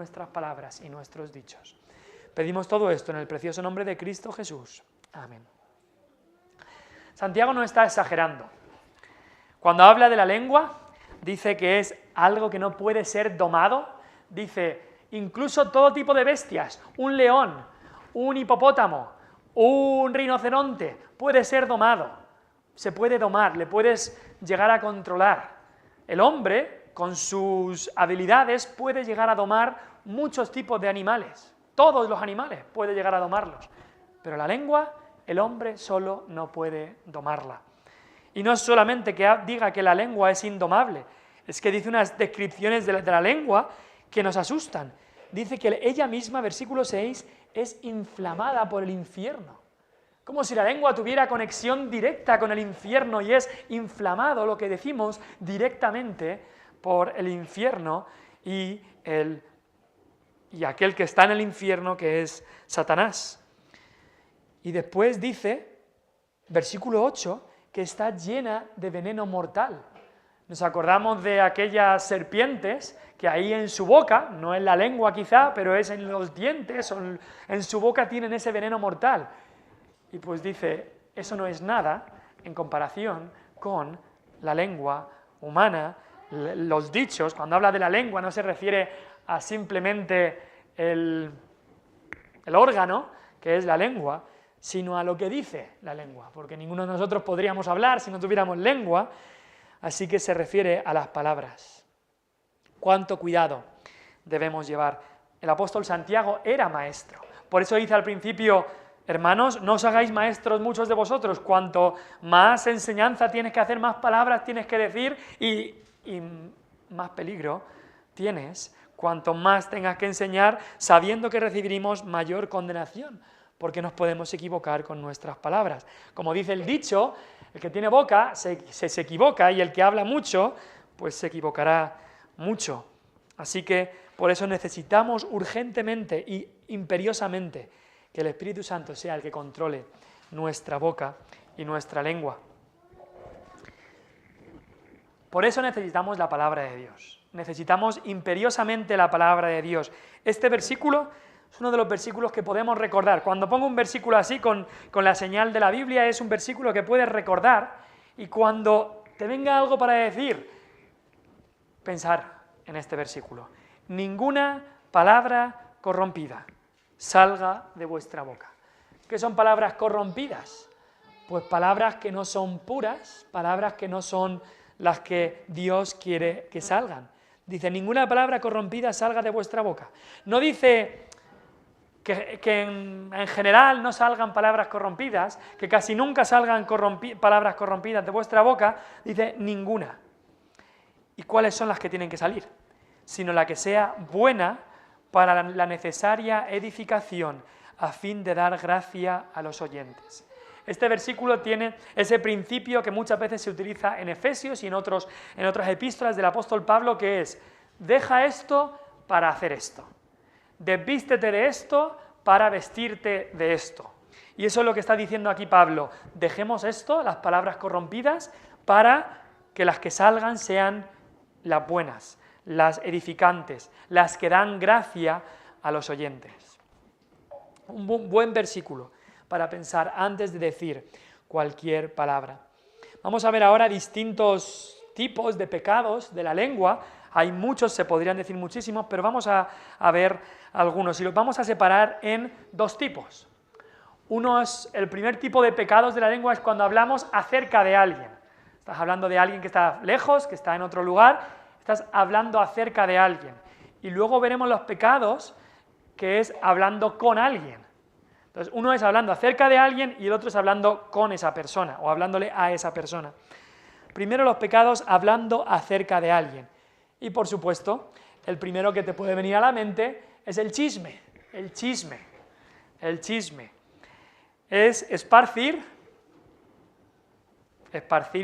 nuestras palabras y nuestros dichos. Pedimos todo esto en el precioso nombre de Cristo Jesús. Amén. Santiago no está exagerando. Cuando habla de la lengua, dice que es algo que no puede ser domado. Dice, incluso todo tipo de bestias, un león, un hipopótamo, un rinoceronte, puede ser domado. Se puede domar, le puedes llegar a controlar. El hombre, con sus habilidades, puede llegar a domar muchos tipos de animales. Todos los animales puede llegar a domarlos. Pero la lengua, el hombre solo no puede domarla. Y no es solamente que diga que la lengua es indomable, es que dice unas descripciones de la lengua que nos asustan. Dice que ella misma, versículo 6, es inflamada por el infierno. Como si la lengua tuviera conexión directa con el infierno y es inflamado, lo que decimos, directamente por el infierno y aquel que está en el infierno, que es Satanás. Y después dice, versículo 8, que está llena de veneno mortal. Nos acordamos de aquellas serpientes que ahí en su boca, no en la lengua quizá, pero es en los dientes, o en su boca tienen ese veneno mortal. Y pues dice, eso no es nada en comparación con la lengua humana. Los dichos, cuando habla de la lengua, no se refiere a simplemente el órgano, que es la lengua, sino a lo que dice la lengua, porque ninguno de nosotros podríamos hablar si no tuviéramos lengua, así que se refiere a las palabras. Cuánto cuidado debemos llevar. El apóstol Santiago era maestro, por eso dice al principio, hermanos, no os hagáis maestros muchos de vosotros, cuanto más enseñanza tienes que hacer, más palabras tienes que decir y más peligro tienes, cuanto más tengas que enseñar, sabiendo que recibiremos mayor condenación, porque nos podemos equivocar con nuestras palabras. Como dice el dicho, el que tiene boca se equivoca y el que habla mucho, pues se equivocará mucho. Así que por eso necesitamos urgentemente y imperiosamente que el Espíritu Santo sea el que controle nuestra boca y nuestra lengua. Por eso necesitamos la palabra de Dios. Necesitamos imperiosamente la palabra de Dios. Este versículo es uno de los versículos que podemos recordar. Cuando pongo un versículo así con la señal de la Biblia, es un versículo que puedes recordar y cuando te venga algo para decir, pensar en este versículo. Ninguna palabra corrompida salga de vuestra boca. ¿Qué son palabras corrompidas? Pues palabras que no son puras, palabras que no son las que Dios quiere que salgan. Dice, ninguna palabra corrompida salga de vuestra boca. No dice que en general no salgan palabras corrompidas, que casi nunca salgan palabras corrompidas de vuestra boca, dice ninguna. ¿Y cuáles son las que tienen que salir? Sino la que sea buena para la necesaria edificación a fin de dar gracia a los oyentes. Este versículo tiene ese principio que muchas veces se utiliza en Efesios y en otras epístolas del apóstol Pablo, que es, deja esto para hacer esto. Desvístete de esto para vestirte de esto. Y eso es lo que está diciendo aquí Pablo. Dejemos esto, las palabras corrompidas, para que las que salgan sean las buenas, las edificantes, las que dan gracia a los oyentes. Un buen versículo para pensar antes de decir cualquier palabra. Vamos a ver ahora distintos tipos de pecados de la lengua. Hay muchos, se podrían decir muchísimos, pero vamos a ver algunos y los vamos a separar en dos tipos. El primer tipo de pecados de la lengua es cuando hablamos acerca de alguien. Estás hablando de alguien que está lejos, que está en otro lugar, estás hablando acerca de alguien. Y luego veremos los pecados que es hablando con alguien. Entonces, uno es hablando acerca de alguien y el otro es hablando con esa persona o hablándole a esa persona. Primero los pecados hablando acerca de alguien. Y por supuesto, el primero que te puede venir a la mente es el chisme. El chisme. Es esparcir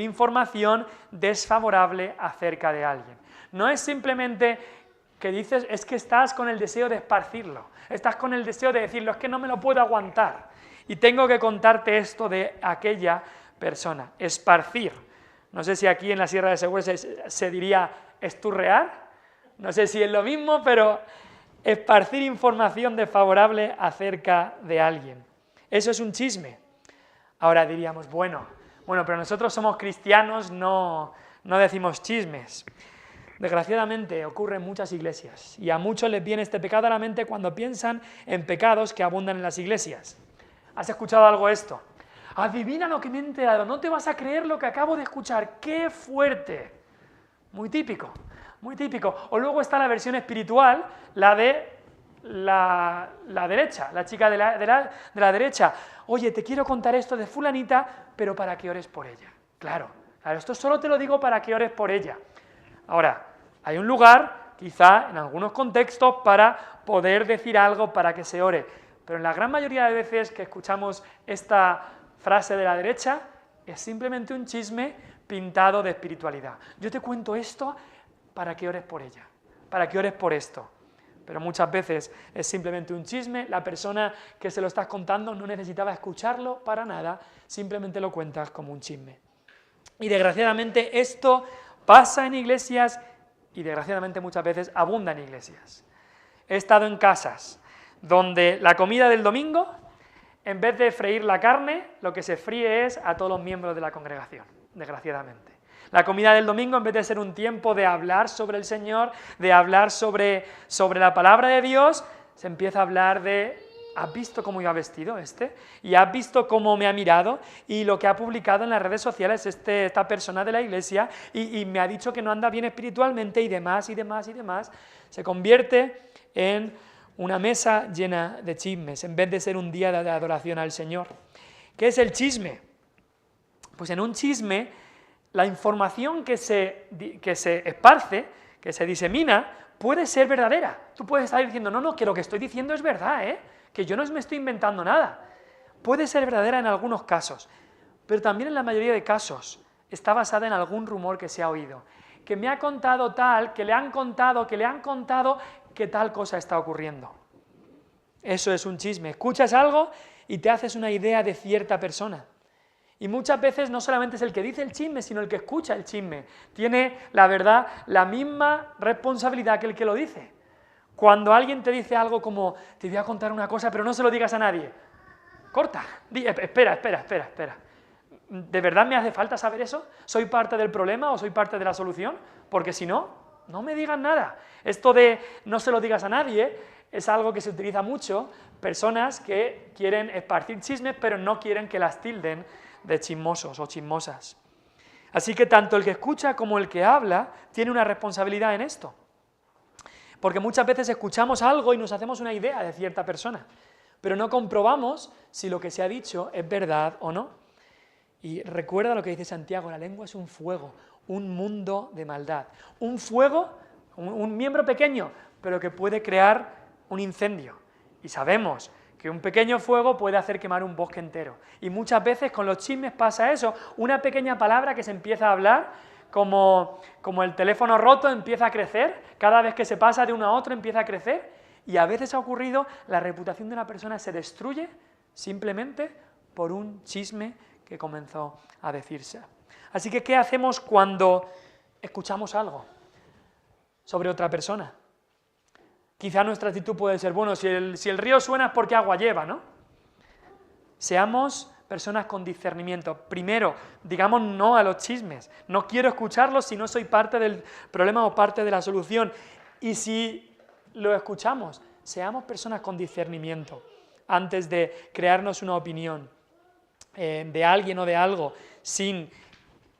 información desfavorable acerca de alguien. No es simplemente que dices, es que estás con el deseo de esparcirlo, estás con el deseo de decirlo, es que no me lo puedo aguantar y tengo que contarte esto de aquella persona. Esparcir. No sé si aquí en la Sierra de Segura se diría esturrear, no sé si es lo mismo, pero esparcir información desfavorable acerca de alguien. Eso es un chisme. Ahora diríamos, bueno, pero nosotros somos cristianos, no decimos chismes. Desgraciadamente ocurre en muchas iglesias y a muchos les viene este pecado a la mente cuando piensan en pecados que abundan en las iglesias. ¿Has escuchado algo de esto? Adivina lo que me he enterado, no te vas a creer lo que acabo de escuchar, ¡qué fuerte! Muy típico, muy típico. O luego está la versión espiritual, la de la derecha, la chica de la derecha. Oye, te quiero contar esto de fulanita, pero para que ores por ella. Claro, esto solo te lo digo para que ores por ella. Ahora, hay un lugar, quizá en algunos contextos, para poder decir algo para que se ore, pero en la gran mayoría de veces que escuchamos esta frase de la derecha, es simplemente un chisme pintado de espiritualidad. Yo te cuento esto para que ores por ella, para que ores por esto. Pero muchas veces es simplemente un chisme, la persona que se lo estás contando no necesitaba escucharlo para nada, simplemente lo cuentas como un chisme. Y desgraciadamente esto pasa en iglesias y desgraciadamente muchas veces abunda en iglesias. He estado en casas donde la comida del domingo, en vez de freír la carne, lo que se fríe es a todos los miembros de la congregación, desgraciadamente. La comida del domingo, en vez de ser un tiempo de hablar sobre el Señor, de hablar sobre la palabra de Dios, se empieza a hablar de, ¿has visto cómo iba vestido este? ¿Y has visto cómo me ha mirado? Y lo que ha publicado en las redes sociales esta persona de la iglesia, y me ha dicho que no anda bien espiritualmente, y demás, y demás, y demás. Se convierte en una mesa llena de chismes, en vez de ser un día de adoración al Señor. ¿Qué es el chisme? Pues en un chisme, la información que se esparce, que se disemina, puede ser verdadera. Tú puedes estar diciendo, no, que lo que estoy diciendo es verdad, que yo no me estoy inventando nada. Puede ser verdadera en algunos casos, pero también en la mayoría de casos está basada en algún rumor que se ha oído, que me ha contado tal, que le han contado que tal cosa está ocurriendo. Eso es un chisme. Escuchas algo y te haces una idea de cierta persona. Y muchas veces no solamente es el que dice el chisme, sino el que escucha el chisme. Tiene, la verdad, la misma responsabilidad que el que lo dice. Cuando alguien te dice algo como, te voy a contar una cosa, pero no se lo digas a nadie. Corta. Espera. ¿De verdad me hace falta saber eso? ¿Soy parte del problema o soy parte de la solución? Porque si no, no me digan nada. Esto de no se lo digas a nadie es algo que se utiliza mucho, personas que quieren esparcir chismes, pero no quieren que las tilden de chismosos o chismosas. Así que tanto el que escucha como el que habla tiene una responsabilidad en esto. Porque muchas veces escuchamos algo y nos hacemos una idea de cierta persona, pero no comprobamos si lo que se ha dicho es verdad o no. Y recuerda lo que dice Santiago, la lengua es un fuego, un mundo de maldad. Un fuego, un miembro pequeño, pero que puede crear un incendio. Y sabemos que un pequeño fuego puede hacer quemar un bosque entero. Y muchas veces con los chismes pasa eso, una pequeña palabra que se empieza a hablar, como el teléfono roto empieza a crecer, cada vez que se pasa de uno a otro empieza a crecer, y a veces ha ocurrido, la reputación de una persona se destruye simplemente por un chisme que comenzó a decirse. Así que, ¿qué hacemos cuando escuchamos algo sobre otra persona? Quizá nuestra actitud puede ser, bueno, si el río suena es porque agua lleva, ¿no? Seamos personas con discernimiento. Primero, digamos no a los chismes. No quiero escucharlos si no soy parte del problema o parte de la solución. Y si lo escuchamos, seamos personas con discernimiento antes de crearnos una opinión de alguien o de algo sin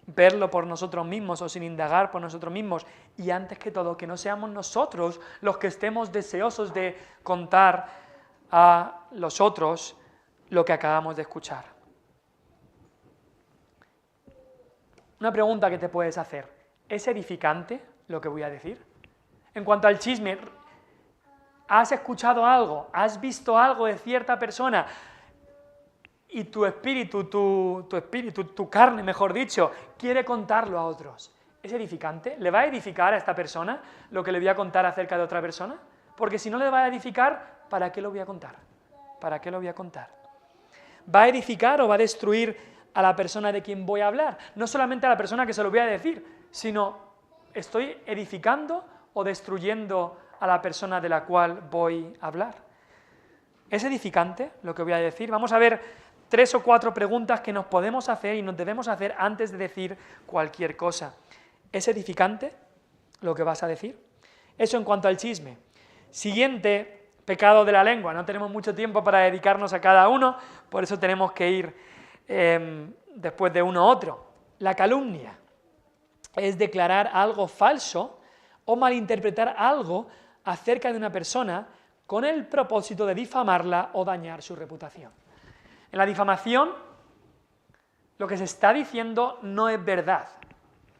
verlo por nosotros mismos o sin indagar por nosotros mismos, y antes que todo que no seamos nosotros los que estemos deseosos de contar a los otros lo que acabamos de escuchar. Una pregunta que te puedes hacer, ¿es edificante lo que voy a decir? En cuanto al chisme, ¿has escuchado algo? ¿Has visto algo de cierta persona? Y tu espíritu, tu carne, mejor dicho, quiere contarlo a otros. ¿Es edificante? ¿Le va a edificar a esta persona lo que le voy a contar acerca de otra persona? Porque si no le va a edificar, ¿para qué lo voy a contar? ¿Para qué lo voy a contar? ¿Va a edificar o va a destruir a la persona de quien voy a hablar? No solamente a la persona que se lo voy a decir, sino ¿estoy edificando o destruyendo a la persona de la cual voy a hablar? ¿Es edificante lo que voy a decir? Vamos a ver 3 o 4 preguntas que nos podemos hacer y nos debemos hacer antes de decir cualquier cosa. ¿Es edificante lo que vas a decir? Eso en cuanto al chisme. Siguiente, pecado de la lengua. No tenemos mucho tiempo para dedicarnos a cada uno, por eso tenemos que ir después de uno a otro. La calumnia es declarar algo falso o malinterpretar algo acerca de una persona con el propósito de difamarla o dañar su reputación. En la difamación, lo que se está diciendo no es verdad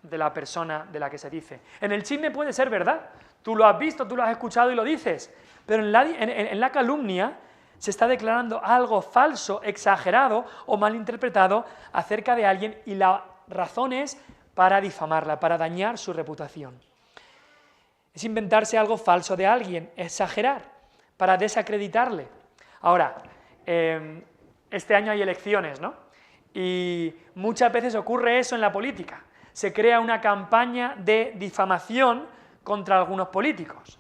de la persona de la que se dice. En el chisme puede ser verdad, tú lo has visto, tú lo has escuchado y lo dices, pero en la calumnia se está declarando algo falso, exagerado o malinterpretado acerca de alguien y la razón es para difamarla, para dañar su reputación. Es inventarse algo falso de alguien, exagerar, para desacreditarle. Ahora, este año hay elecciones, ¿no? Y muchas veces ocurre eso en la política. Se crea una campaña de difamación contra algunos políticos.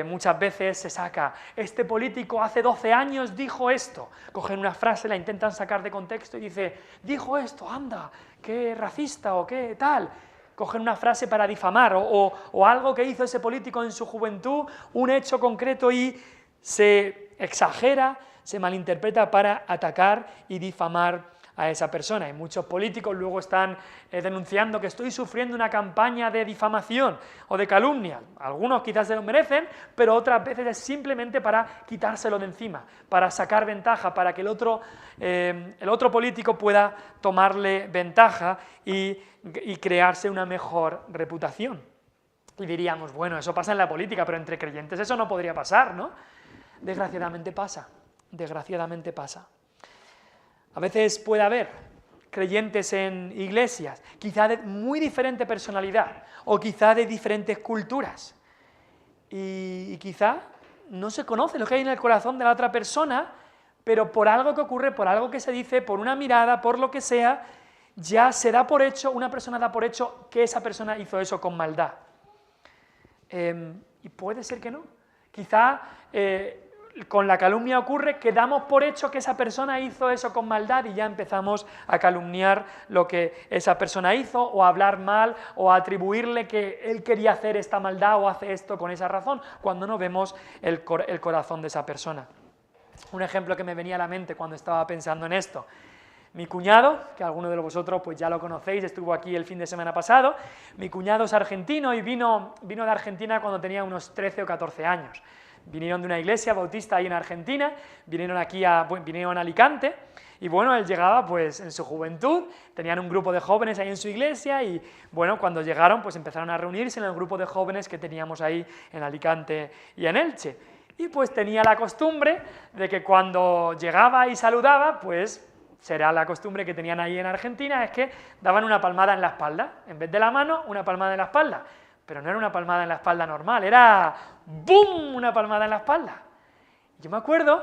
Muchas veces se saca, este político hace 12 años dijo esto, cogen una frase, la intentan sacar de contexto y dice, dijo esto, anda, qué racista o qué tal. Cogen una frase para difamar o algo que hizo ese político en su juventud, un hecho concreto y se exagera, se malinterpreta para atacar y difamar a esa persona. Y muchos políticos luego están denunciando que estoy sufriendo una campaña de difamación o de calumnia. Algunos quizás se lo merecen, pero otras veces es simplemente para quitárselo de encima, para sacar ventaja, para que el otro político pueda tomarle ventaja y crearse una mejor reputación. Y diríamos, bueno, eso pasa en la política, pero entre creyentes eso no podría pasar, ¿no? Desgraciadamente pasa, desgraciadamente pasa. A veces puede haber creyentes en iglesias, quizá de muy diferente personalidad o quizá de diferentes culturas y quizá no se conoce lo que hay en el corazón de la otra persona, pero por algo que ocurre, por algo que se dice, por una mirada, por lo que sea, ya se da por hecho, una persona da por hecho que esa persona hizo eso con maldad. Y puede ser que no. Quizá con la calumnia ocurre que damos por hecho que esa persona hizo eso con maldad y ya empezamos a calumniar lo que esa persona hizo o a hablar mal o a atribuirle que él quería hacer esta maldad o hace esto con esa razón, cuando no vemos el corazón de esa persona. Un ejemplo que me venía a la mente cuando estaba pensando en esto. Mi cuñado, que algunos de vosotros pues ya lo conocéis, estuvo aquí el fin de semana pasado, mi cuñado es argentino y vino de Argentina cuando tenía unos 13 o 14 años. Vinieron de una iglesia bautista ahí en Argentina, vinieron a Alicante, y bueno, él llegaba pues en su juventud, tenían un grupo de jóvenes ahí en su iglesia, y bueno, cuando llegaron pues empezaron a reunirse en el grupo de jóvenes que teníamos ahí en Alicante y en Elche. Y pues tenía la costumbre de que cuando llegaba y saludaba, pues será la costumbre que tenían ahí en Argentina, es que daban una palmada en la espalda, en vez de la mano, una palmada en la espalda. Pero no era una palmada en la espalda normal, era ¡bum!, una palmada en la espalda. Yo me acuerdo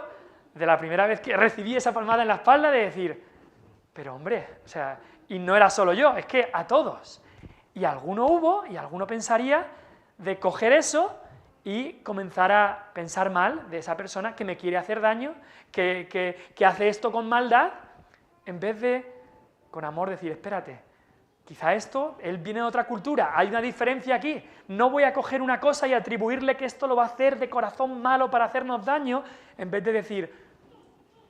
de la primera vez que recibí esa palmada en la espalda de decir, pero hombre, o sea, y no era solo yo, es que a todos. Y alguno hubo, y alguno pensaría, de coger eso y comenzar a pensar mal de esa persona que me quiere hacer daño, que hace esto con maldad, en vez de, con amor, decir, espérate, quizá esto, él viene de otra cultura, hay una diferencia aquí, no voy a coger una cosa y atribuirle que esto lo va a hacer de corazón malo para hacernos daño, en vez de decir,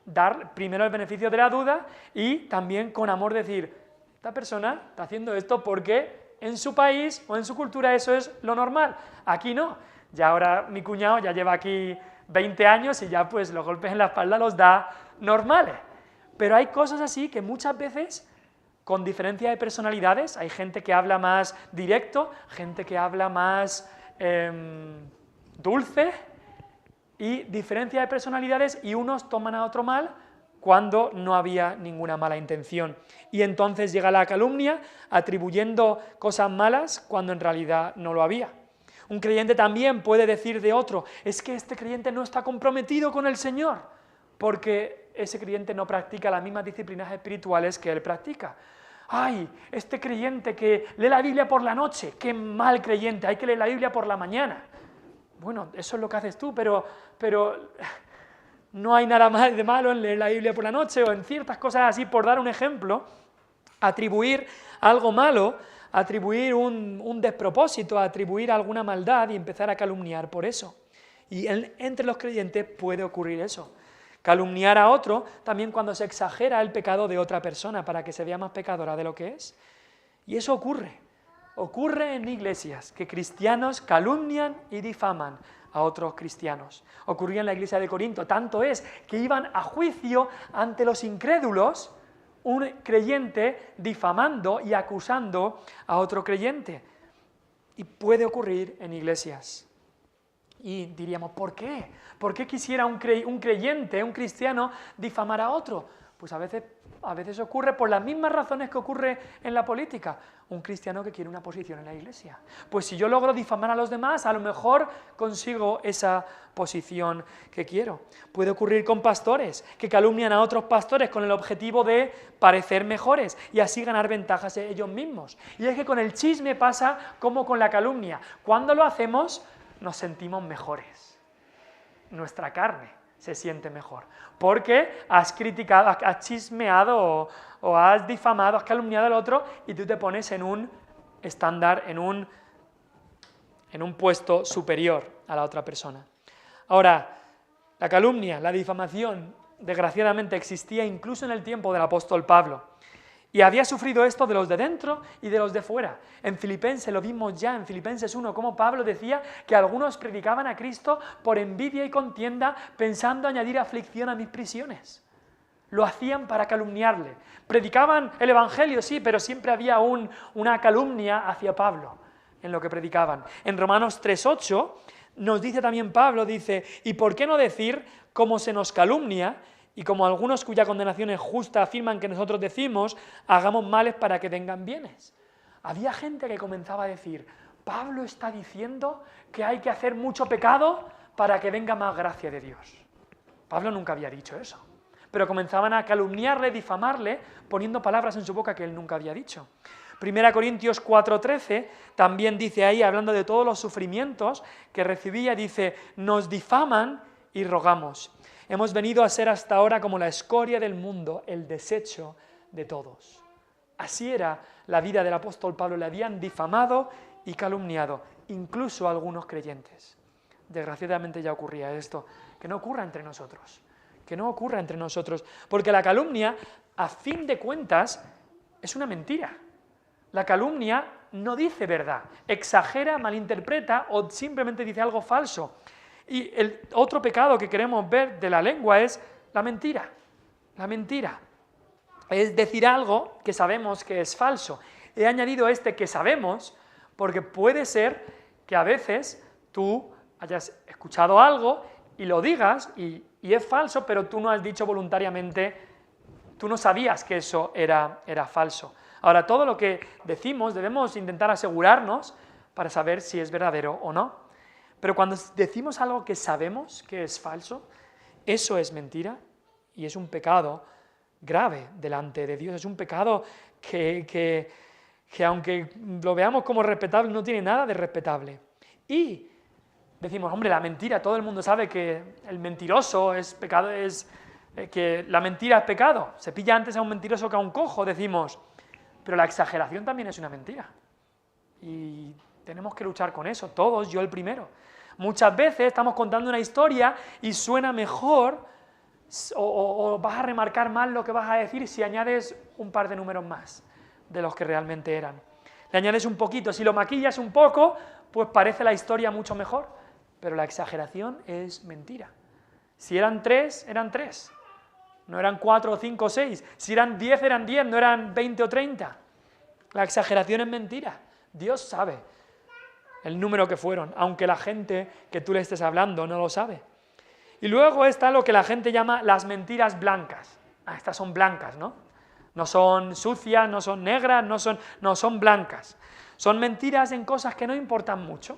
dar primero el beneficio de la duda y también con amor decir, esta persona está haciendo esto porque en su país o en su cultura eso es lo normal, aquí no. Ya ahora mi cuñado ya lleva aquí 20 años y ya pues los golpes en la espalda los da normales, pero hay cosas así que muchas veces con diferencia de personalidades, hay gente que habla más directo, gente que habla más dulce, y diferencia de personalidades, y unos toman a otro mal cuando no había ninguna mala intención. Y entonces llega la calumnia atribuyendo cosas malas cuando en realidad no lo había. Un creyente también puede decir de otro, es que este creyente no está comprometido con el Señor, porque ese creyente no practica las mismas disciplinas espirituales que él practica. ¡Ay, este creyente que lee la Biblia por la noche! ¡Qué mal creyente! Hay que leer la Biblia por la mañana. Bueno, eso es lo que haces tú, pero no hay nada más de malo en leer la Biblia por la noche o en ciertas cosas así, por dar un ejemplo, atribuir algo malo, atribuir un despropósito, atribuir alguna maldad y empezar a calumniar por eso. Y entre los creyentes puede ocurrir eso. Calumniar a otro también cuando se exagera el pecado de otra persona para que se vea más pecadora de lo que es. Y eso ocurre. Ocurre en iglesias que cristianos calumnian y difaman a otros cristianos. Ocurría en la iglesia de Corinto. Tanto es que iban a juicio ante los incrédulos, un creyente difamando y acusando a otro creyente. Y puede ocurrir en iglesias. Y diríamos, ¿por qué? ¿Por qué quisiera un creyente, un cristiano, difamar a otro? Pues a veces ocurre por las mismas razones que ocurre en la política. Un cristiano que quiere una posición en la iglesia. Pues si yo logro difamar a los demás, a lo mejor consigo esa posición que quiero. Puede ocurrir con pastores que calumnian a otros pastores con el objetivo de parecer mejores y así ganar ventajas ellos mismos. Y es que con el chisme pasa como con la calumnia. Cuando lo hacemos, nos sentimos mejores. Nuestra carne se siente mejor, porque has criticado, has chismeado o has difamado, has calumniado al otro y tú te pones en un estándar, en un puesto superior a la otra persona. Ahora, la calumnia, la difamación, desgraciadamente existía incluso en el tiempo del apóstol Pablo. Y había sufrido esto de los de dentro y de los de fuera. En Filipenses lo vimos ya, en Filipenses 1, como Pablo decía que algunos predicaban a Cristo por envidia y contienda, pensando añadir aflicción a mis prisiones. Lo hacían para calumniarle. Predicaban el Evangelio, sí, pero siempre había una calumnia hacia Pablo en lo que predicaban. En Romanos 3:8 nos dice también Pablo, dice, ¿y por qué no decir cómo se nos calumnia? Y como algunos cuya condenación es justa afirman que nosotros decimos, hagamos males para que vengan bienes. Había gente que comenzaba a decir, Pablo está diciendo que hay que hacer mucho pecado para que venga más gracia de Dios. Pablo nunca había dicho eso, pero comenzaban a calumniarle, difamarle, poniendo palabras en su boca que él nunca había dicho. 1 Corintios 4:13 también dice ahí, hablando de todos los sufrimientos que recibía, dice, nos difaman y rogamos. Hemos venido a ser hasta ahora como la escoria del mundo, el desecho de todos. Así era la vida del apóstol Pablo, le habían difamado y calumniado, incluso algunos creyentes. Desgraciadamente ya ocurría esto, que no ocurra entre nosotros, porque la calumnia, a fin de cuentas, es una mentira. La calumnia no dice verdad, exagera, malinterpreta o simplemente dice algo falso. Y el otro pecado que queremos ver de la lengua es la mentira. La mentira es decir algo que sabemos que es falso. He añadido que sabemos porque puede ser que a veces tú hayas escuchado algo y lo digas y es falso, pero tú no has dicho voluntariamente, tú no sabías que eso era falso. Ahora, todo lo que decimos debemos intentar asegurarnos para saber si es verdadero o no. Pero cuando decimos algo que sabemos que es falso, eso es mentira y es un pecado grave delante de Dios. Es un pecado que aunque lo veamos como respetable, no tiene nada de respetable. Y decimos, hombre, la mentira, todo el mundo sabe que el mentiroso es pecado, que la mentira es pecado. Se pilla antes a un mentiroso que a un cojo, decimos. Pero la exageración también es una mentira. Y tenemos que luchar con eso, todos, yo el primero. Muchas veces estamos contando una historia y suena mejor o vas a remarcar mal lo que vas a decir si añades un par de números más de los que realmente eran. Le añades un poquito, si lo maquillas un poco, pues parece la historia mucho mejor, pero la exageración es mentira. Si eran 3, eran 3, no eran 4 o 5 o 6, si eran 10, eran 10, no eran 20 o 30. La exageración es mentira, Dios sabe el número que fueron, aunque la gente que tú le estés hablando no lo sabe. Y luego está lo que la gente llama las mentiras blancas. Estas son blancas, ¿no? No son sucias, no son negras, no son blancas. Son mentiras en cosas que no importan mucho.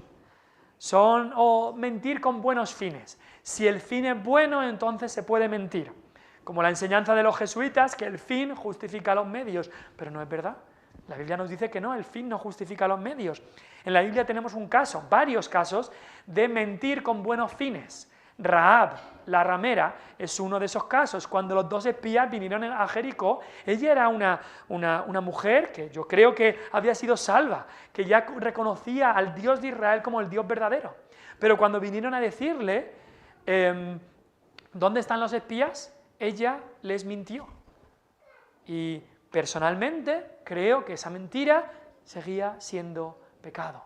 O mentir con buenos fines. Si el fin es bueno, entonces se puede mentir. Como la enseñanza de los jesuitas, que el fin justifica los medios, pero no es verdad. La Biblia nos dice que no, el fin no justifica los medios. En la Biblia tenemos un caso, varios casos, de mentir con buenos fines. Rahab, la ramera, es uno de esos casos. Cuando los 2 espías vinieron a Jericó, ella era una mujer que yo creo que había sido salva, que ya reconocía al Dios de Israel como el Dios verdadero. Pero cuando vinieron a decirle, ¿dónde están los espías?, ella les mintió. Y personalmente creo que esa mentira seguía siendo pecado.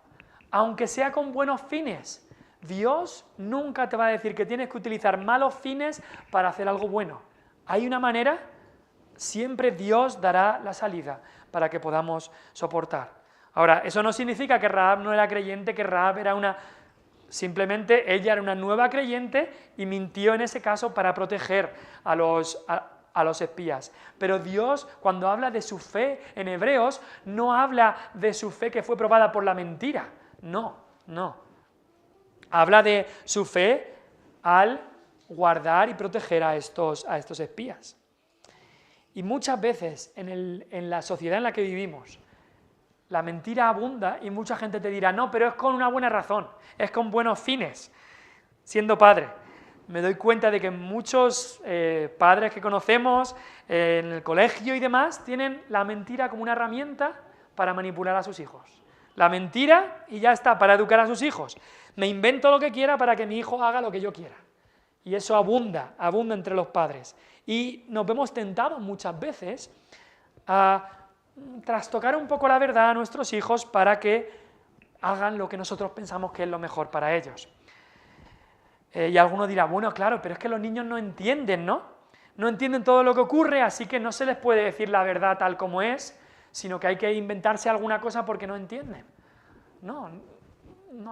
Aunque sea con buenos fines, Dios nunca te va a decir que tienes que utilizar malos fines para hacer algo bueno. Hay una manera, siempre Dios dará la salida para que podamos soportar. Ahora, eso no significa que Rahab no era creyente, que Rahab era simplemente ella era una nueva creyente y mintió en ese caso para proteger a los espías. Pero Dios, cuando habla de su fe en Hebreos, no habla de su fe que fue probada por la mentira. No. Habla de su fe al guardar y proteger a estos espías. Y muchas veces en la sociedad en la que vivimos, la mentira abunda y mucha gente te dirá, no, pero es con una buena razón, es con buenos fines. Siendo padre, me doy cuenta de que muchos padres que conocemos en el colegio y demás tienen la mentira como una herramienta para manipular a sus hijos. La mentira y ya está, para educar a sus hijos. Me invento lo que quiera para que mi hijo haga lo que yo quiera. Y eso abunda entre los padres. Y nos vemos tentados muchas veces a trastocar un poco la verdad a nuestros hijos para que hagan lo que nosotros pensamos que es lo mejor para ellos. Y alguno dirá, bueno, claro, pero es que los niños no entienden, ¿no? No entienden todo lo que ocurre, así que no se les puede decir la verdad tal como es, sino que hay que inventarse alguna cosa porque no entienden. No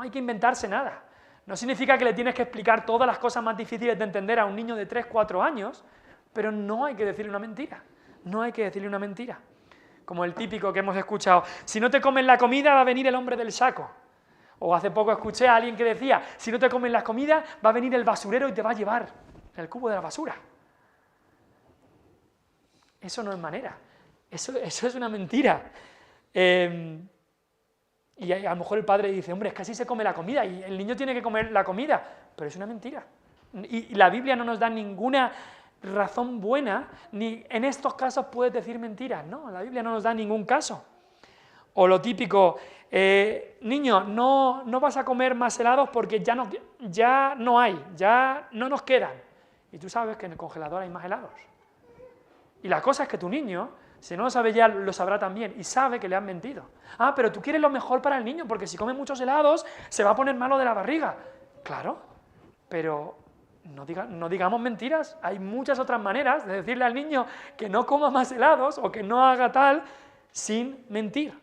hay que inventarse nada. No significa que le tienes que explicar todas las cosas más difíciles de entender a un niño de 3, 4 años, pero no hay que decirle una mentira. No hay que decirle una mentira. Como el típico que hemos escuchado, si no te comen la comida va a venir el hombre del saco. O hace poco escuché a alguien que decía, si no te comen la comida va a venir el basurero y te va a llevar el cubo de la basura. Eso no es manera. Eso es una mentira. Y a lo mejor el padre dice, hombre, es que así se come la comida y el niño tiene que comer la comida, pero es una mentira. Y la Biblia no nos da ninguna razón buena, ni en estos casos puedes decir mentiras, no, la Biblia no nos da ningún caso. O lo típico, niño, no vas a comer más helados porque ya no hay, ya no nos quedan. Y tú sabes que en el congelador hay más helados. Y la cosa es que tu niño, si no lo sabe ya, lo sabrá también, y sabe que le han mentido. Ah, pero tú quieres lo mejor para el niño, porque si come muchos helados, se va a poner malo de la barriga. Claro, pero no digamos mentiras. Hay muchas otras maneras de decirle al niño que no coma más helados, o que no haga tal, sin mentir.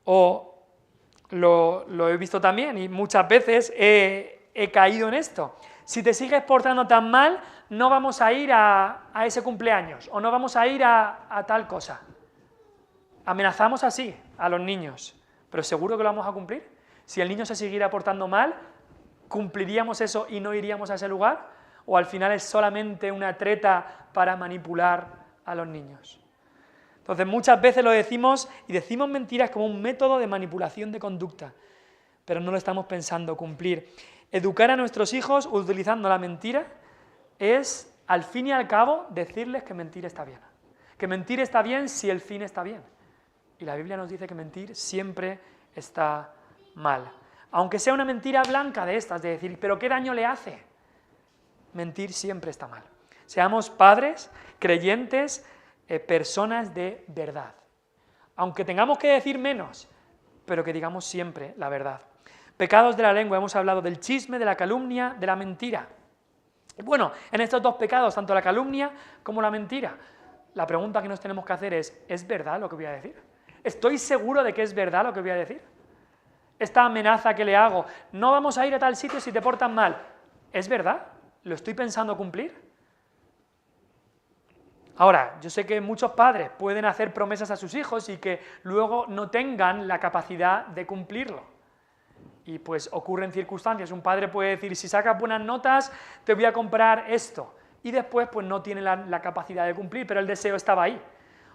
O lo he visto también, y muchas veces he caído en esto. Si te sigues portando tan mal, no vamos a ir a ese cumpleaños, o no vamos a ir a tal cosa. Amenazamos así a los niños, pero ¿seguro que lo vamos a cumplir? Si el niño se siguiera portando mal, ¿cumpliríamos eso y no iríamos a ese lugar? ¿O al final es solamente una treta para manipular a los niños? Entonces muchas veces lo decimos y decimos mentiras como un método de manipulación de conducta, pero no lo estamos pensando cumplir. Educar a nuestros hijos utilizando la mentira es, al fin y al cabo, decirles que mentir está bien. Que mentir está bien si el fin está bien. Y la Biblia nos dice que mentir siempre está mal. Aunque sea una mentira blanca de estas, de decir, ¿pero qué daño le hace? Mentir siempre está mal. Seamos padres, creyentes, personas de verdad. Aunque tengamos que decir menos, pero que digamos siempre la verdad. Pecados de la lengua, hemos hablado del chisme, de la calumnia, de la mentira. Bueno, en estos dos pecados, tanto la calumnia como la mentira, la pregunta que nos tenemos que hacer ¿es verdad lo que voy a decir? ¿Estoy seguro de que es verdad lo que voy a decir? Esta amenaza que le hago, no vamos a ir a tal sitio si te portas mal, ¿es verdad? ¿Lo estoy pensando cumplir? Ahora, yo sé que muchos padres pueden hacer promesas a sus hijos y que luego no tengan la capacidad de cumplirlo. Y pues ocurren circunstancias, un padre puede decir, si sacas buenas notas, te voy a comprar esto. Y después pues no tiene la capacidad de cumplir, pero el deseo estaba ahí.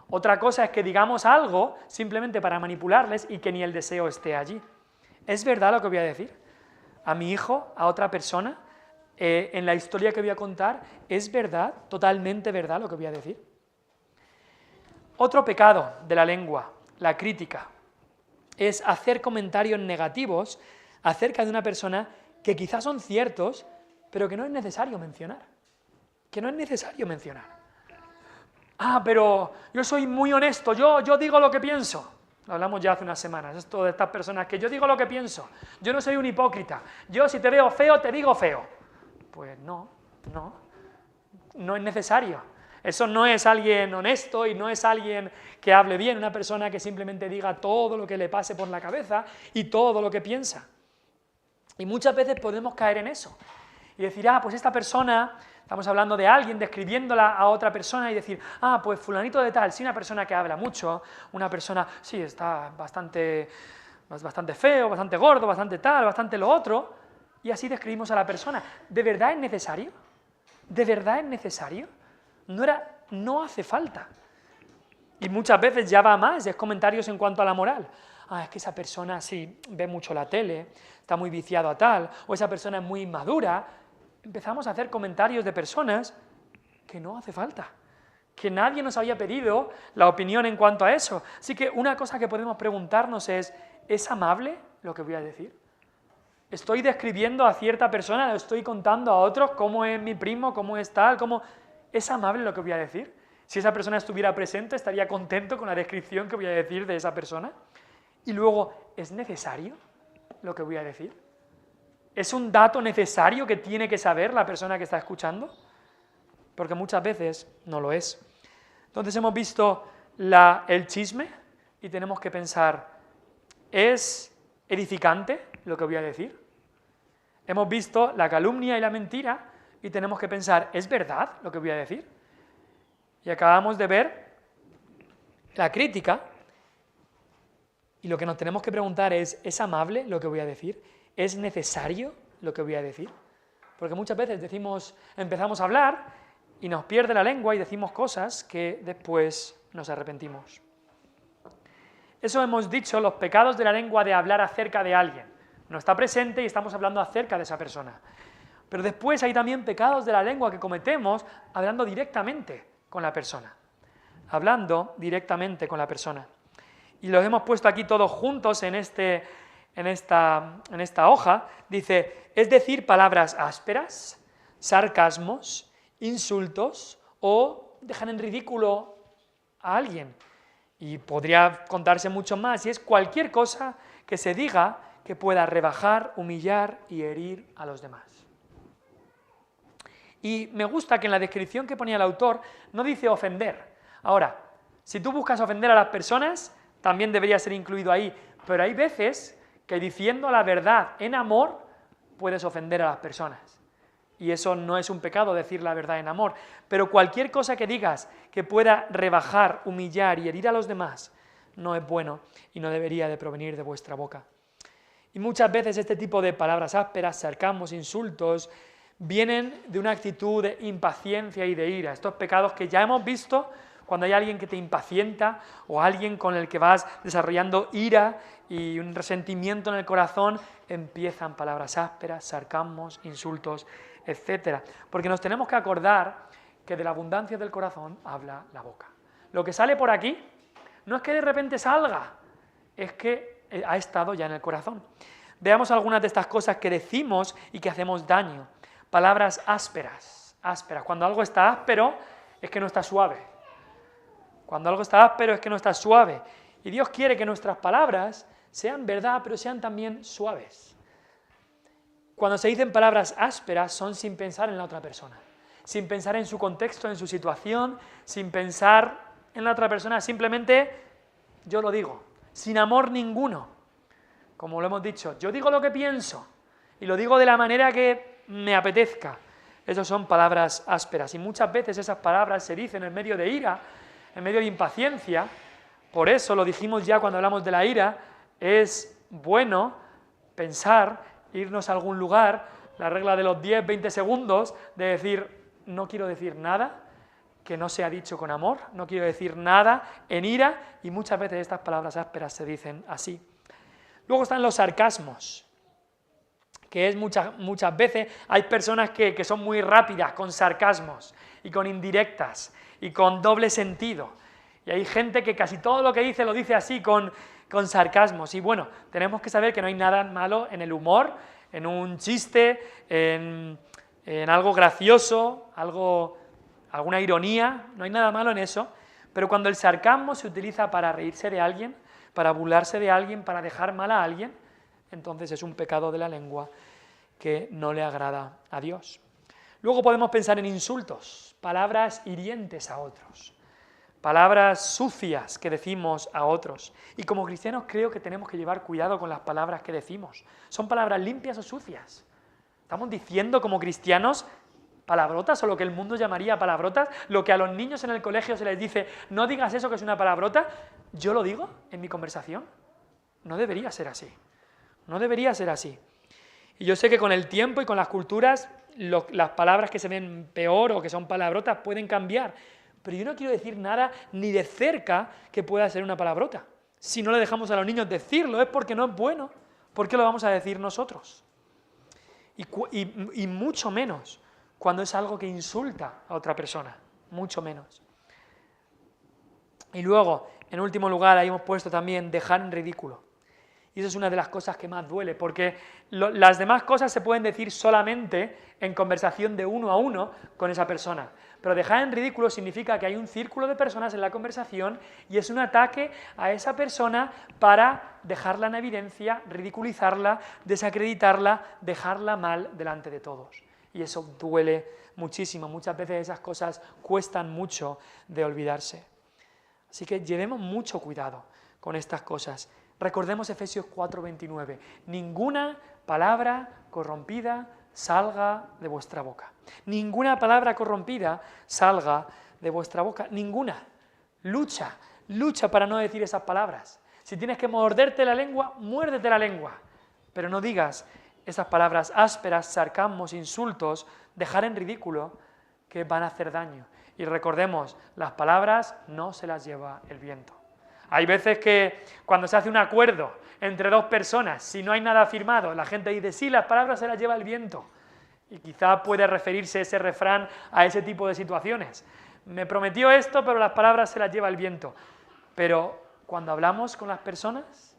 Otra cosa es que digamos algo simplemente para manipularles y que ni el deseo esté allí. ¿Es verdad lo que voy a decir? A mi hijo, a otra persona, en la historia que voy a contar, ¿es verdad, totalmente verdad lo que voy a decir? Otro pecado de la lengua, la crítica, es hacer comentarios negativos acerca de una persona que quizás son ciertos, pero que no es necesario mencionar. Que no es necesario mencionar. Ah, pero yo soy muy honesto, yo digo lo que pienso. Lo hablamos ya hace unas semanas, esto de estas personas, que yo digo lo que pienso. Yo no soy un hipócrita. Yo si te veo feo, te digo feo. Pues no es necesario. Eso no es alguien honesto y no es alguien que hable bien, una persona que simplemente diga todo lo que le pase por la cabeza y todo lo que piensa. Y muchas veces podemos caer en eso y decir, pues esta persona, estamos hablando de alguien, describiéndola a otra persona y decir, pues fulanito de tal, sí, una persona que habla mucho, una persona, sí, está bastante feo, bastante gordo, bastante tal, bastante lo otro, y así describimos a la persona. ¿De verdad es necesario? ¿De verdad es necesario? No hace falta. Y muchas veces ya va más, es comentarios en cuanto a la moral. Es que esa persona sí ve mucho la tele, está muy viciado a tal, o esa persona es muy inmadura. Empezamos a hacer comentarios de personas que no hace falta, que nadie nos había pedido la opinión en cuanto a eso. Así que una cosa que podemos preguntarnos ¿es amable lo que voy a decir? ¿Estoy describiendo a cierta persona, lo estoy contando a otros, cómo es mi primo, cómo es tal, ¿es amable lo que voy a decir? Si esa persona estuviera presente, estaría contento con la descripción que voy a decir de esa persona. Y luego, ¿es necesario lo que voy a decir? ¿Es un dato necesario que tiene que saber la persona que está escuchando? Porque muchas veces no lo es. Entonces hemos visto el chisme y tenemos que pensar, ¿es edificante lo que voy a decir? Hemos visto la calumnia y la mentira y tenemos que pensar, ¿es verdad lo que voy a decir? Y acabamos de ver la crítica y lo que nos tenemos que preguntar ¿es amable lo que voy a decir? ¿Es necesario lo que voy a decir? Porque muchas veces empezamos a hablar y nos pierde la lengua y decimos cosas que después nos arrepentimos. Eso hemos dicho, los pecados de la lengua de hablar acerca de alguien. No está presente y estamos hablando acerca de esa persona. Pero después hay también pecados de la lengua que cometemos hablando directamente con la persona. Hablando directamente con la persona. Y los hemos puesto aquí todos juntos en esta hoja. Dice, es decir, palabras ásperas, sarcasmos, insultos o dejan en ridículo a alguien. Y podría contarse mucho más, y es cualquier cosa que se diga que pueda rebajar, humillar y herir a los demás. Y me gusta que en la descripción que ponía el autor no dice ofender. Ahora, si tú buscas ofender a las personas, también debería ser incluido ahí, pero hay veces que diciendo la verdad en amor puedes ofender a las personas. Y eso no es un pecado, decir la verdad en amor. Pero cualquier cosa que digas que pueda rebajar, humillar y herir a los demás no es bueno y no debería de provenir de vuestra boca. Y muchas veces este tipo de palabras ásperas, sarcasmos, insultos, vienen de una actitud de impaciencia y de ira. Estos pecados que ya hemos visto cuando hay alguien que te impacienta o alguien con el que vas desarrollando ira y un resentimiento en el corazón, empiezan palabras ásperas, sarcasmos, insultos, etc. Porque nos tenemos que acordar que de la abundancia del corazón habla la boca. Lo que sale por aquí no es que de repente salga, es que ha estado ya en el corazón. Veamos algunas de estas cosas que decimos y que hacemos daño. Palabras ásperas. Cuando algo está áspero es que no está suave. Cuando algo está áspero es que no está suave. Y Dios quiere que nuestras palabras sean verdad, pero sean también suaves. Cuando se dicen palabras ásperas son sin pensar en la otra persona, sin pensar en su contexto, en su situación, sin pensar en la otra persona, simplemente yo lo digo, sin amor ninguno. Como lo hemos dicho, yo digo lo que pienso y lo digo de la manera que me apetezca. Esas son palabras ásperas y muchas veces esas palabras se dicen en medio de ira, en medio de impaciencia. Por eso lo dijimos ya cuando hablamos de la ira, es bueno pensar, irnos a algún lugar, la regla de los 10-20 segundos, de decir, no quiero decir nada, que no sea dicho con amor, no quiero decir nada en ira, y muchas veces estas palabras ásperas se dicen así. Luego están los sarcasmos, que es muchas veces hay personas que son muy rápidas con sarcasmos y con indirectas y con doble sentido. Y hay gente que casi todo lo que dice lo dice así con sarcasmos. Y bueno, tenemos que saber que no hay nada malo en el humor, en un chiste, en algo gracioso, alguna ironía, no hay nada malo en eso, pero cuando el sarcasmo se utiliza para reírse de alguien, para burlarse de alguien, para dejar mal a alguien, entonces es un pecado de la lengua que no le agrada a Dios. Luego podemos pensar en insultos, palabras hirientes a otros, palabras sucias que decimos a otros. Y como cristianos creo que tenemos que llevar cuidado con las palabras que decimos. ¿Son palabras limpias o sucias? ¿Estamos diciendo como cristianos palabrotas o lo que el mundo llamaría palabrotas? Lo que a los niños en el colegio se les dice, no digas eso que es una palabrota, ¿yo lo digo en mi conversación? No debería ser así. No debería ser así. Y yo sé que con el tiempo y con las culturas, las palabras que se ven peor o que son palabrotas pueden cambiar. Pero yo no quiero decir nada ni de cerca que pueda ser una palabrota. Si no le dejamos a los niños decirlo es porque no es bueno. ¿Por qué lo vamos a decir nosotros? Y mucho menos cuando es algo que insulta a otra persona. Mucho menos. Y luego, en último lugar, ahí hemos puesto también dejar en ridículo. Y eso es una de las cosas que más duele, porque las demás cosas se pueden decir solamente en conversación de uno a uno con esa persona. Pero dejar en ridículo significa que hay un círculo de personas en la conversación y es un ataque a esa persona para dejarla en evidencia, ridiculizarla, desacreditarla, dejarla mal delante de todos. Y eso duele muchísimo. Muchas veces esas cosas cuestan mucho de olvidarse. Así que llevemos mucho cuidado con estas cosas. Recordemos Efesios 4:29, ninguna palabra corrompida salga de vuestra boca. Ninguna palabra corrompida salga de vuestra boca, ninguna. Lucha para no decir esas palabras. Si tienes que morderte la lengua, muérdete la lengua, pero no digas esas palabras ásperas, sarcasmos, insultos, dejar en ridículo que van a hacer daño. Y recordemos, las palabras no se las lleva el viento. Hay veces que cuando se hace un acuerdo entre dos personas, si no hay nada firmado, la gente dice, sí, las palabras se las lleva el viento. Y quizá puede referirse ese refrán a ese tipo de situaciones. Me prometió esto, pero las palabras se las lleva el viento. Pero cuando hablamos con las personas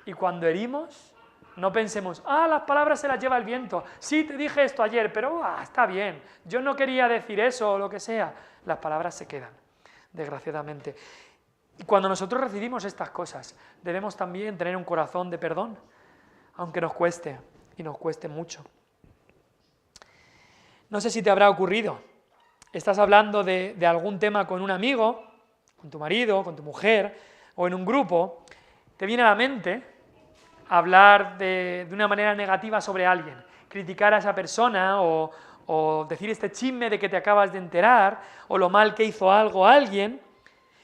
y cuando herimos, no pensemos, las palabras se las lleva el viento. Sí, te dije esto ayer, pero está bien. Yo no quería decir eso o lo que sea. Las palabras se quedan, desgraciadamente. Y cuando nosotros recibimos estas cosas, debemos también tener un corazón de perdón, aunque nos cueste, y nos cueste mucho. No sé si te habrá ocurrido, estás hablando de algún tema con un amigo, con tu marido, con tu mujer, o en un grupo, te viene a la mente hablar de una manera negativa sobre alguien, criticar a esa persona o decir este chisme de que te acabas de enterar, o lo mal que hizo algo a alguien.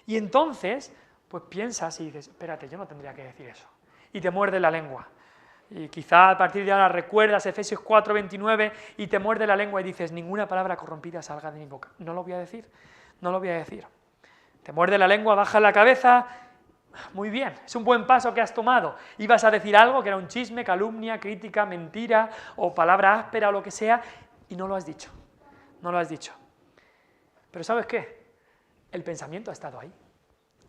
Y entonces, pues piensas y dices, espérate, yo no tendría que decir eso. Y te muerde la lengua. Y quizá a partir de ahora recuerdas Efesios 4:29 y te muerde la lengua y dices, ninguna palabra corrompida salga de mi boca. No lo voy a decir, no lo voy a decir. Te muerde la lengua, bajas la cabeza, muy bien, es un buen paso que has tomado. Ibas a decir algo que era un chisme, calumnia, crítica, mentira o palabra áspera o lo que sea, y no lo has dicho. No lo has dicho. Pero ¿sabes qué? El pensamiento ha estado ahí.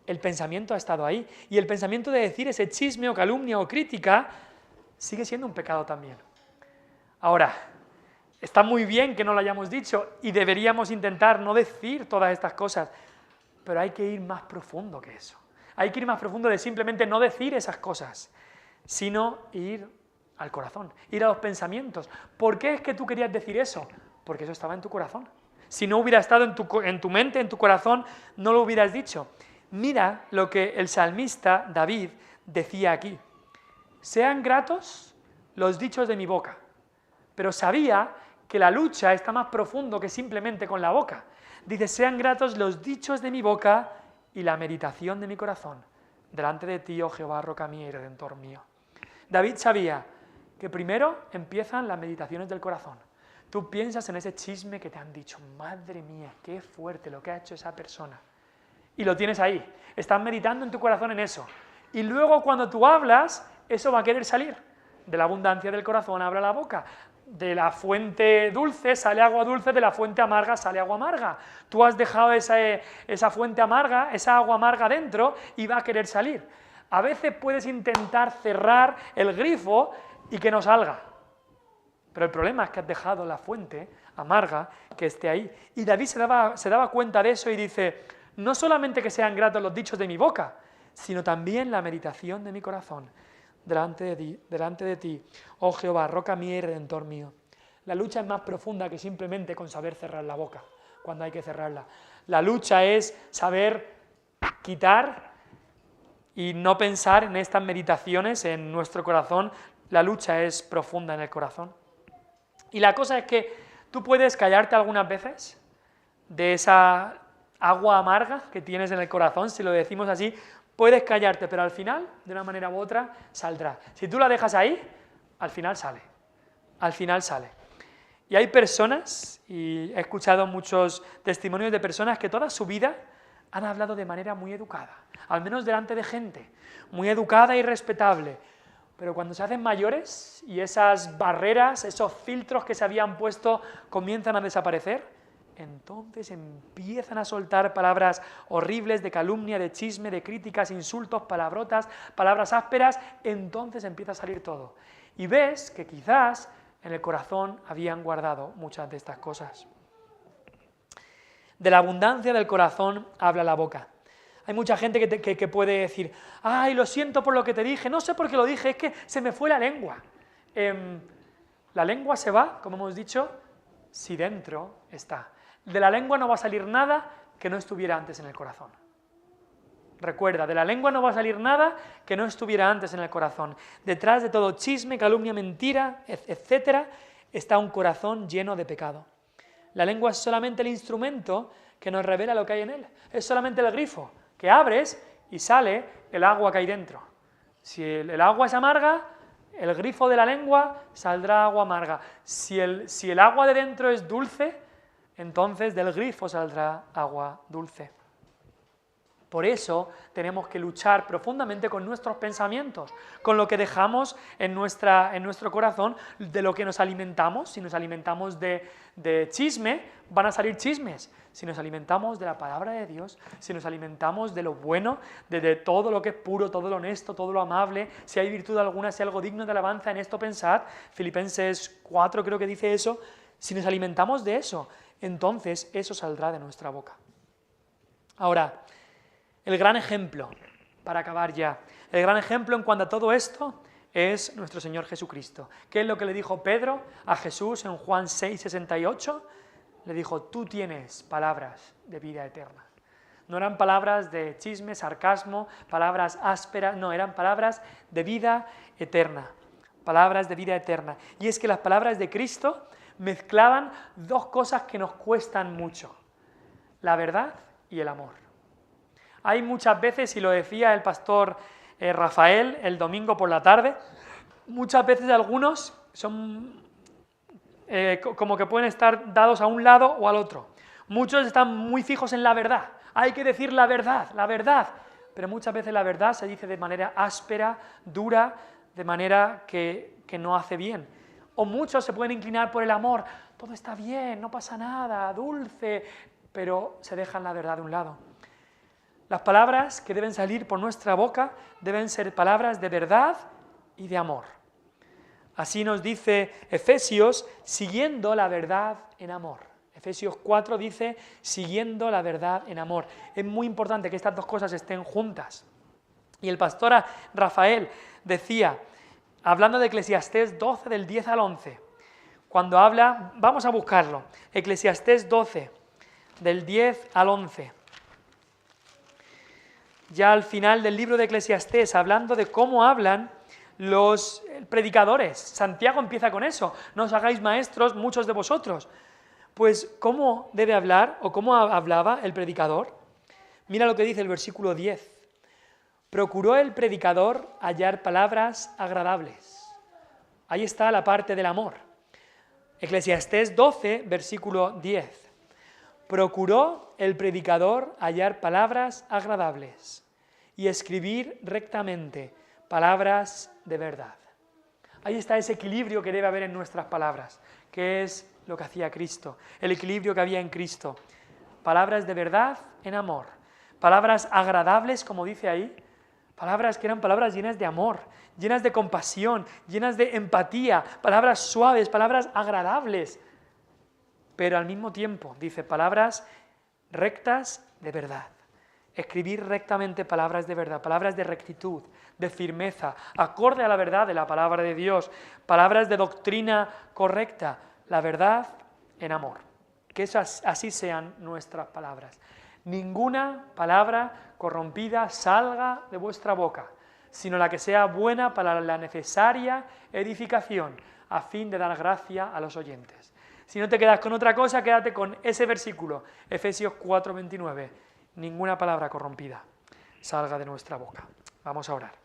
El pensamiento ha estado ahí. Y el pensamiento de decir ese chisme o calumnia o crítica sigue siendo un pecado también. Ahora, está muy bien que no lo hayamos dicho y deberíamos intentar no decir todas estas cosas, pero hay que ir más profundo que eso. Hay que ir más profundo de simplemente no decir esas cosas, sino ir al corazón, ir a los pensamientos. ¿Por qué es que tú querías decir eso? Porque eso estaba en tu corazón. Si no hubiera estado en tu mente, en tu corazón, no lo hubieras dicho. Mira lo que el salmista David decía aquí. Sean gratos los dichos de mi boca. Pero sabía que la lucha está más profundo que simplemente con la boca. Dice, sean gratos los dichos de mi boca y la meditación de mi corazón, delante de ti, oh Jehová, roca mía y redentor mío. David sabía que primero empiezan las meditaciones del corazón. tú piensas en ese chisme que te han dicho, madre mía, qué fuerte lo que ha hecho esa persona. Y lo tienes ahí, estás meditando en tu corazón en eso. Y luego cuando tú hablas, eso va a querer salir. De la abundancia del corazón habla la boca. De la fuente dulce sale agua dulce, de la fuente amarga sale agua amarga. Tú has dejado esa fuente amarga, esa agua amarga dentro y va a querer salir. A veces puedes intentar cerrar el grifo y que no salga. Pero el problema es que has dejado la fuente amarga que esté ahí. Y David se daba cuenta de eso y dice, no solamente que sean gratos los dichos de mi boca, sino también la meditación de mi corazón delante de ti, oh Jehová, roca mía y redentor mío. La lucha es más profunda que simplemente con saber cerrar la boca, cuando hay que cerrarla. La lucha es saber quitar y no pensar en estas meditaciones en nuestro corazón. La lucha es profunda en el corazón. Y la cosa es que tú puedes callarte algunas veces de esa agua amarga que tienes en el corazón, si lo decimos así, puedes callarte, pero al final, de una manera u otra, saldrá. Si tú la dejas ahí, al final sale. Al final sale. Y hay personas, y he escuchado muchos testimonios de personas que toda su vida han hablado de manera muy educada, al menos delante de gente, muy educada y respetable. Pero cuando se hacen mayores y esas barreras, esos filtros que se habían puesto comienzan a desaparecer, entonces empiezan a soltar palabras horribles de calumnia, de chisme, de críticas, insultos, palabrotas, palabras ásperas, entonces empieza a salir todo. Y ves que quizás en el corazón habían guardado muchas de estas cosas. De la abundancia del corazón habla la boca. Hay mucha gente que puede decir, ay, lo siento por lo que te dije, no sé por qué lo dije, es que se me fue la lengua. La lengua se va, como hemos dicho, si dentro está. De la lengua no va a salir nada que no estuviera antes en el corazón. Recuerda, de la lengua no va a salir nada que no estuviera antes en el corazón. Detrás de todo chisme, calumnia, mentira, etc., está un corazón lleno de pecado. La lengua es solamente el instrumento que nos revela lo que hay en él. Es solamente el grifo que abres y sale el agua que hay dentro. Si el agua es amarga, el grifo de la lengua saldrá agua amarga. Si el agua de dentro es dulce, entonces del grifo saldrá agua dulce. Por eso tenemos que luchar profundamente con nuestros pensamientos, con lo que dejamos en nuestro corazón, de lo que nos alimentamos. Si nos alimentamos de chisme, van a salir chismes. Si nos alimentamos de la palabra de Dios, si nos alimentamos de lo bueno, de todo lo que es puro, todo lo honesto, todo lo amable, si hay virtud alguna, si hay algo digno de alabanza, en esto pensad. Filipenses 4 creo que dice eso. Si nos alimentamos de eso, entonces eso saldrá de nuestra boca. Ahora, el gran ejemplo, para acabar ya, el gran ejemplo en cuanto a todo esto es nuestro Señor Jesucristo. ¿Qué es lo que le dijo Pedro a Jesús en Juan 6:68? Le dijo, tú tienes palabras de vida eterna. No eran palabras de chisme, sarcasmo, palabras ásperas, no, eran palabras de vida eterna. Palabras de vida eterna. Y es que las palabras de Cristo mezclaban dos cosas que nos cuestan mucho: la verdad y el amor. Hay muchas veces, y lo decía el pastor Rafael el domingo por la tarde, muchas veces algunos son como que pueden estar dados a un lado o al otro. Muchos están muy fijos en la verdad. Hay que decir la verdad. Pero muchas veces la verdad se dice de manera áspera, dura, de manera que no hace bien. O muchos se pueden inclinar por el amor. Todo está bien, no pasa nada, dulce, pero se dejan la verdad de un lado. Las palabras que deben salir por nuestra boca deben ser palabras de verdad y de amor. Así nos dice Efesios, siguiendo la verdad en amor. Efesios 4 dice, siguiendo la verdad en amor. Es muy importante que estas dos cosas estén juntas. Y el pastor Rafael decía, hablando de Eclesiastés 12, del 10 al 11, cuando habla, vamos a buscarlo, Eclesiastés 12, del 10 al 11. Ya al final del libro de Eclesiastés, hablando de cómo hablan los predicadores. Santiago empieza con eso, no os hagáis maestros muchos de vosotros. Pues, ¿cómo debe hablar o cómo hablaba el predicador? Mira lo que dice el versículo 10. Procuró el predicador hallar palabras agradables. Ahí está la parte del amor. Eclesiastés 12, versículo 10. Procuró el predicador hallar palabras agradables y escribir rectamente palabras de verdad. Ahí está ese equilibrio que debe haber en nuestras palabras, que es lo que hacía Cristo, el equilibrio que había en Cristo. Palabras de verdad en amor, palabras agradables, como dice ahí, palabras que eran palabras llenas de amor, llenas de compasión, llenas de empatía, palabras suaves, palabras agradables, pero al mismo tiempo, dice, palabras rectas de verdad. Escribir rectamente palabras de verdad, palabras de rectitud, de firmeza, acorde a la verdad de la palabra de Dios, palabras de doctrina correcta, la verdad en amor. Que eso así sean nuestras palabras. Ninguna palabra corrompida salga de vuestra boca, sino la que sea buena para la necesaria edificación, a fin de dar gracia a los oyentes. Si no te quedas con otra cosa, quédate con ese versículo, Efesios 4:29. Ninguna palabra corrompida salga de nuestra boca. Vamos a orar.